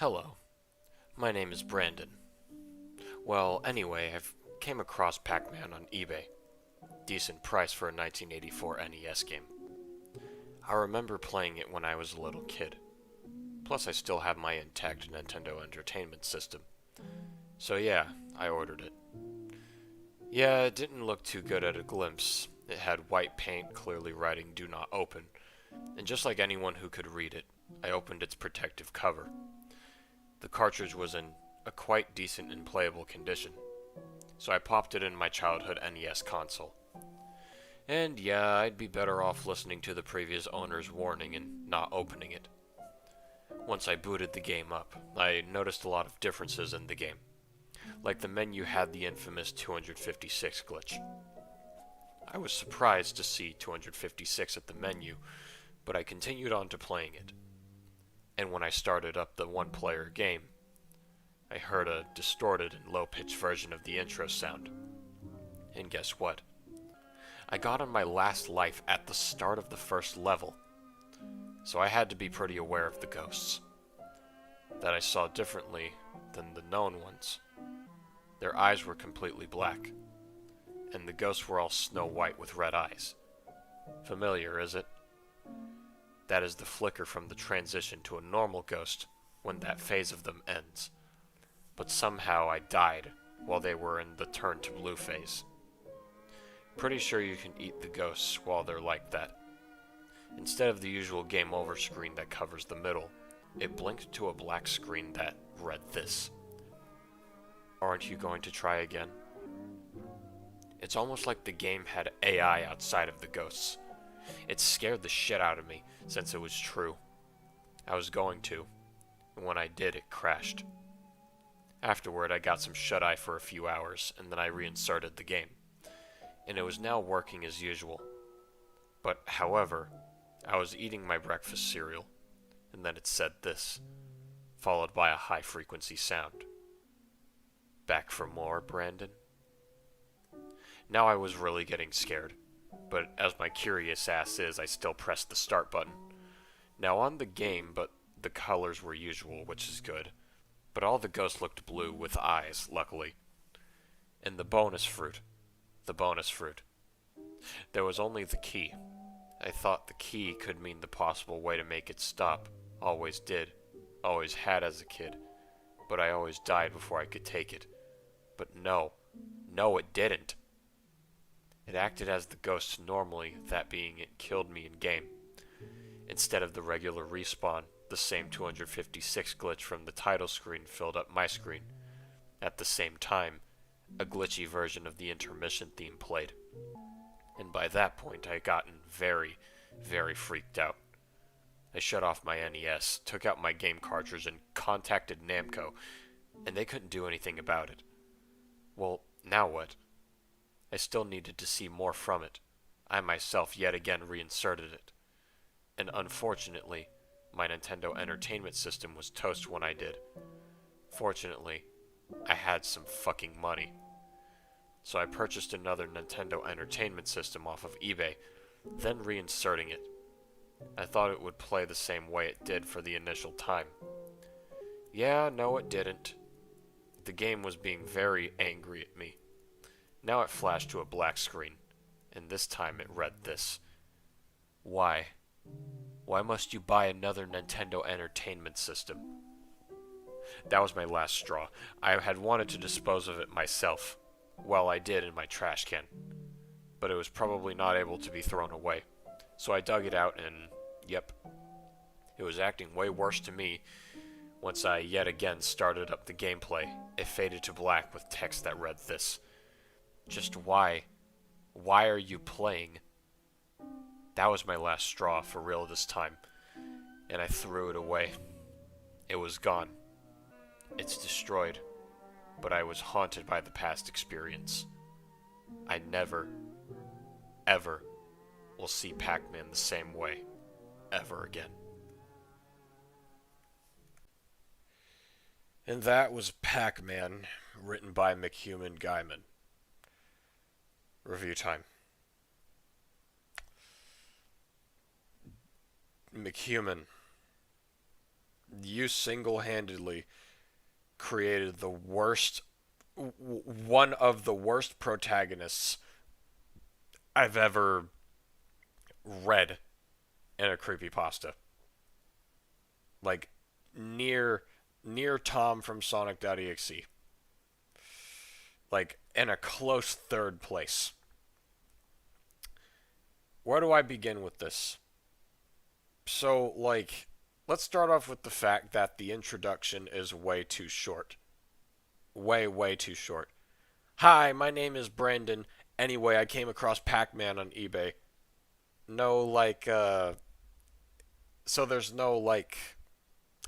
Hello, my name is Brandon. Well, anyway, I've came across Pac-Man on eBay. Decent price for a 1984 NES game. I remember playing it when I was a little kid. Plus I still have my intact Nintendo Entertainment System. So yeah, I ordered it. Yeah, it didn't look too good at a glimpse. It had white paint clearly writing "Do Not Open." And just like anyone who could read it, I opened its protective cover. The cartridge was in a quite decent and playable condition, so I popped it in my childhood NES console. And yeah, I'd be better off listening to the previous owner's warning and not opening it. Once I booted the game up, I noticed a lot of differences in the game. Like the menu had the infamous 256 glitch. I was surprised to see 256 at the menu, but I continued on to playing it. And when I started up the one-player game, I heard a distorted and low-pitched version of the intro sound. And guess what? I got on my last life at the start of the first level, so I had to be pretty aware of the ghosts. That I saw differently than the known ones. Their eyes were completely black, and the ghosts were all snow white with red eyes. Familiar, is it? That is the flicker from the transition to a normal ghost when that phase of them ends. But somehow I died while they were in the turn to blue phase. Pretty sure you can eat the ghosts while they're like that. Instead of the usual game over screen that covers the middle, it blinked to a black screen that read this. Aren't you going to try again? It's almost like the game had AI outside of the ghosts. It scared the shit out of me, since it was true. I was going to, and when I did, it crashed. Afterward, I got some shut-eye for a few hours, and then I reinserted the game. And it was now working as usual. But, however, I was eating my breakfast cereal, and then it said this, followed by a high-frequency sound. Back for more, Brandon? Now I was really getting scared, but as my curious ass is, I still pressed the start button. Now on the game, but the colors were usual, which is good. But all the ghosts looked blue with eyes, luckily. And the bonus fruit. There was only the key. I thought the key could mean the possible way to make it stop. Always did. Always had as a kid. But I always died before I could take it. But no, it didn't. It acted as the ghosts normally, that being it killed me in-game. Instead of the regular respawn, the same 256 glitch from the title screen filled up my screen. At the same time, a glitchy version of the intermission theme played. And by that point, I had gotten very, very freaked out. I shut off my NES, took out my game cartridge, and contacted Namco, and they couldn't do anything about it. Well, now what? I still needed to see more from it. I myself yet again reinserted it. And unfortunately, my Nintendo Entertainment System was toast when I did. Fortunately, I had some fucking money. So I purchased another Nintendo Entertainment System off of eBay, then reinserting it. I thought it would play the same way it did for the initial time. Yeah, no it didn't. The game was being very angry at me. Now it flashed to a black screen, and this time it read this. Why? Why must you buy another Nintendo Entertainment System? That was my last straw. I had wanted to dispose of it myself. Well, I did in my trash can. But it was probably not able to be thrown away. So I dug it out and, yep. It was acting way worse to me. Once I yet again started up the gameplay, it faded to black with text that read this. Just why? Why are you playing? That was my last straw for real this time, and I threw it away. It was gone. It's destroyed, but I was haunted by the past experience. I never, ever will see Pac-Man the same way, ever again. And that was Pac-Man, written by Mchumanguyman. Review time. McHuman. You single-handedly created the worst, one of the worst protagonists I've ever read in a creepypasta. Like, near, near Tom from Sonic.exe. Like, in a close third place. Where do I begin with this? So, like, let's start off with the fact that the introduction is way too short. Way, way too short. Hi, my name is Brandon. Anyway, I came across Pac-Man on eBay. No, like, so there's no, like,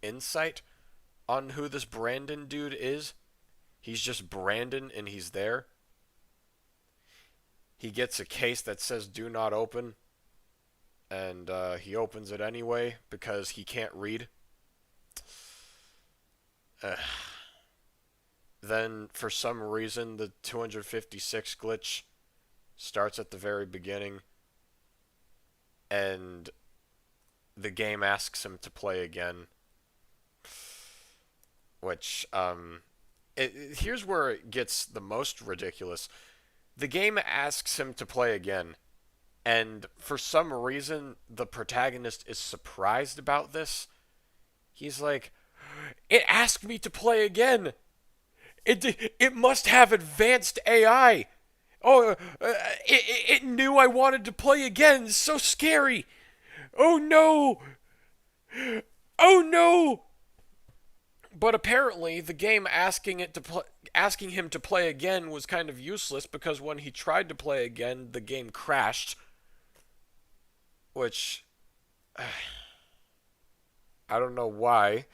insight on who this Brandon dude is. He's just Brandon and he's there. He gets a case that says do not open, and he opens it anyway because he can't read. Uh, then, for some reason, the 256 glitch starts at the very beginning, and the game asks him to play again. Which, here's where it gets the most ridiculous. The game asks him to play again, and for some reason, the protagonist is surprised about this. He's like, "It asked me to play again. It must have advanced AI. Oh, it knew I wanted to play again. It's so scary. Oh no! Oh no!" But apparently, the game asking him to play again was kind of useless because when he tried to play again, the game crashed. Which I don't know why.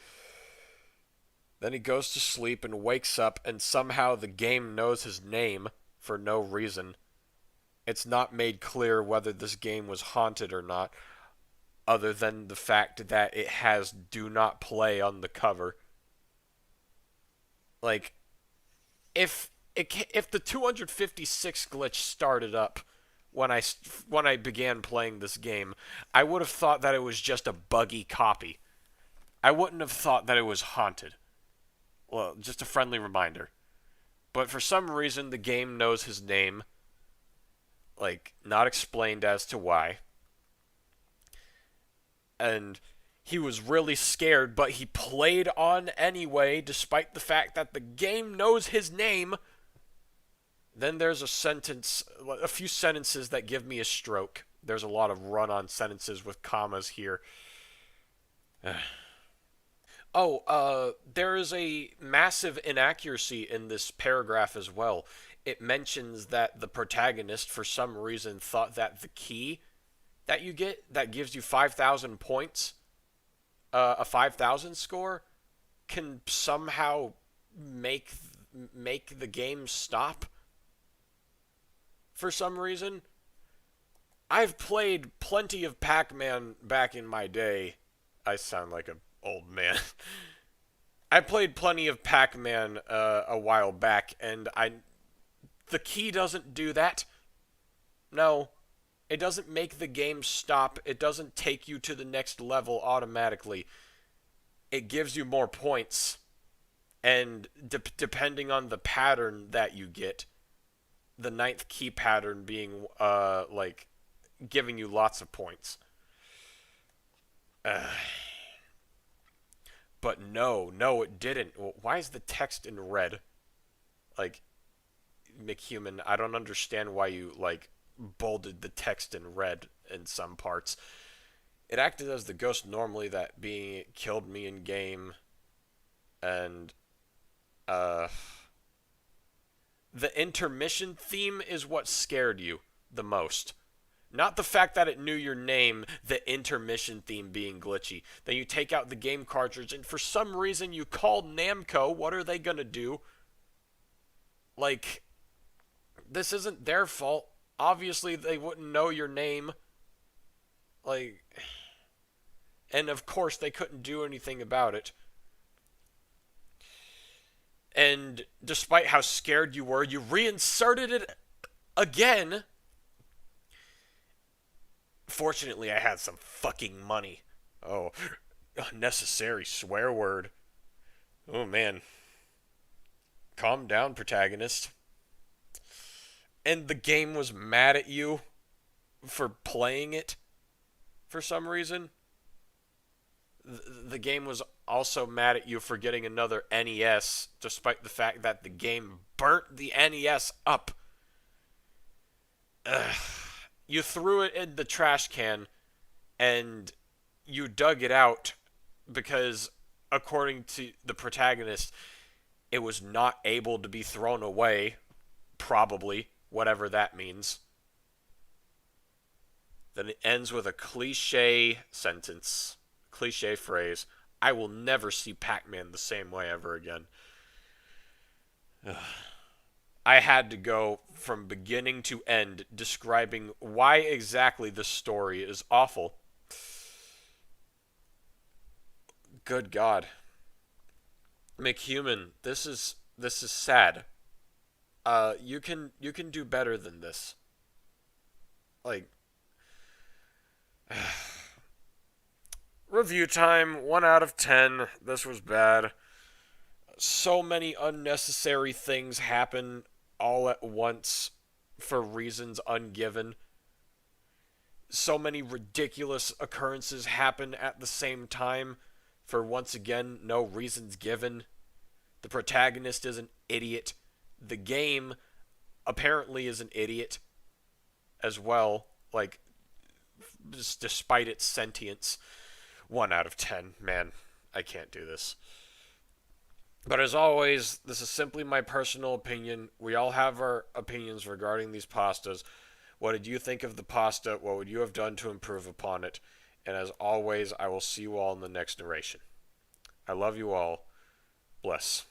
Then he goes to sleep and wakes up, and somehow the game knows his name for no reason. It's not made clear whether this game was haunted or not, other than the fact that it has "do not play" on the cover. Like, if the 256 glitch started up when I began playing this game, I would have thought that it was just a buggy copy. I wouldn't have thought that it was haunted. Well, just a friendly reminder. But for some reason, the game knows his name. Like, not explained as to why. And he was really scared, but he played on anyway, despite the fact that the game knows his name. Then there's a few sentences that give me a stroke. There's a lot of run-on sentences with commas here. There is a massive inaccuracy in this paragraph as well. It mentions that the protagonist, for some reason, thought that the key that you get that gives you 5,000 points, a 5,000 score, can somehow make the game stop. For some reason, I've played plenty of Pac-Man back in my day. I sound like an old man. I played plenty of Pac-Man a while back, and the key doesn't do that. No, it doesn't make the game stop. It doesn't take you to the next level automatically. It gives you more points, and depending on the pattern that you get, the ninth key pattern being like giving you lots of points. But no, it didn't. Why is the text in red? Like, McHuman, I don't understand why you, like, bolded the text in red in some parts. It acted as the ghost normally that being killed me in game, and the intermission theme is what scared you the most. Not the fact that it knew your name, the intermission theme being glitchy. Then you take out the game cartridge, and for some reason you call Namco. What are they gonna do? Like, this isn't their fault. Obviously, they wouldn't know your name. Like, and of course, they couldn't do anything about it. And despite how scared you were, you reinserted it again. Fortunately, I had some fucking money. Oh, Unnecessary swear word. Oh man. Calm down, protagonist. And the game was mad at you for playing it for some reason. The game was also mad at you for getting another NES, despite the fact that the game burnt the NES up. Ugh. You threw it in the trash can and you dug it out because, according to the protagonist, it was not able to be thrown away, probably, whatever that means. Then it ends with a cliche sentence, cliche phrase. I will never see Pac-Man the same way ever again. I had to go from beginning to end describing why exactly the story is awful. Good God. McHuman, this is sad. You can do better than this. Like, review time, 1 out of 10. This was bad. So many unnecessary things happen all at once for reasons ungiven. So many ridiculous occurrences happen at the same time for, once again, no reasons given. The protagonist is an idiot. The game apparently is an idiot as well. Like, just despite its sentience. 1 out of 10. Man, I can't do this. But as always, this is simply my personal opinion. We all have our opinions regarding these pastas. What did you think of the pasta? What would you have done to improve upon it? And as always, I will see you all in the next narration. I love you all. Bless.